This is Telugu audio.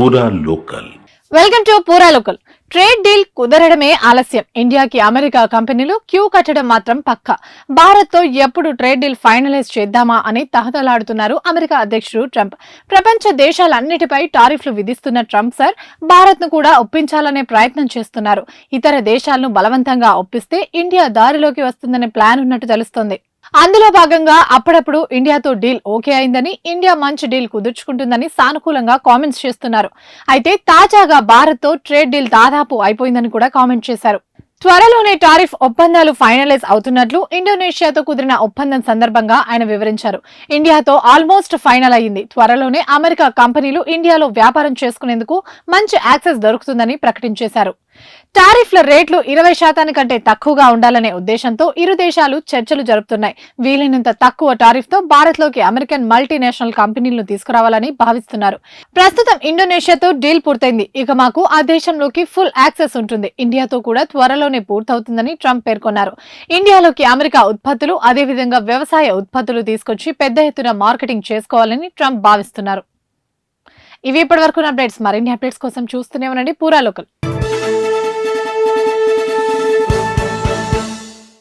పూరా లోకల్. వెల్కమ్ టు పూరా లోకల్. ట్రేడ్ డీల్ కుదరడమే ఆలస్యం. ఇండియాకి అమెరికా కంపెనీలు క్యూ కట్టడం మాత్రం పక్కా. భారత్ తో ఎప్పుడు ట్రేడ్ డీల్ ఫైనలైజ్ చేద్దామా అని తహతలాడుతున్నారు అమెరికా అధ్యక్షుడు ట్రంప్. ప్రపంచ దేశాలన్నిటిపై టారిఫ్లు విధిస్తున్న ట్రంప్ సార్ భారత్ ను కూడా ఒప్పించాలనే ప్రయత్నం చేస్తున్నారు. ఇతర దేశాలను బలవంతంగా ఒప్పిస్తే ఇండియా దారిలోకి వస్తుందనే ప్లాన్ ఉన్నట్టు తెలుస్తోంది. అందులో భాగంగా అప్పుడప్పుడు ఇండియాతో డీల్ ఓకే అయిందని, ఇండియా మంచి డీల్ కుదుర్చుకుంటుందని సానుకూలంగా కామెంట్స్ చేస్తున్నారు. అయితే తాజాగా భారత్ తో ట్రేడ్ డీల్ దాదాపు అయిపోయిందని కూడా కామెంట్ చేశారు. త్వరలోనే టారిఫ్ ఒప్పందాలు ఫైనలైజ్ అవుతున్నట్లు ఇండోనేషియాతో కుదిరిన ఒప్పందం సందర్భంగా ఆయన వివరించారు. ఇండియాతో ఆల్మోస్ట్ ఫైనల్ అయ్యింది. త్వరలోనే అమెరికా కంపెనీలు ఇండియాలో వ్యాపారం చేసుకునేందుకు మంచి యాక్సెస్ దొరుకుతుందని ప్రకటించేశారు. టారిఫ్ల రేట్లు 20% కంటే తక్కువగా ఉండాలనే ఉద్దేశంతో ఇరు దేశాలు చర్చలు జరుపుతున్నాయి. వీలైనంత తక్కువ టారిఫ్ తో భారత్ లోకి అమెరికన్ మల్టీనేషనల్ కంపెనీలను తీసుకురావాలని భావిస్తున్నారు. ప్రస్తుతం ఇండోనేషియాతో డీల్ పూర్తయింది. ఇక మాకు ఆ దేశంలోకి ఫుల్ యాక్సెస్ ఉంటుంది. ఇండియాతో కూడా త్వరలోనే పూర్తవుతుందని ట్రంప్ పేర్కొన్నారు. ఇండియాలోకి అమెరికా ఉత్పత్తులు, అదేవిధంగా వ్యవసాయ ఉత్పత్తులు తీసుకొచ్చి పెద్ద ఎత్తున మార్కెటింగ్ చేసుకోవాలని ట్రంప్ భావిస్తున్నారు. ఇవి ఇప్పటివరకు అప్డేట్స్. మరిన్ని అప్డేట్స్ కోసం చూస్తూనే ఉండండి పూరా లోకల్.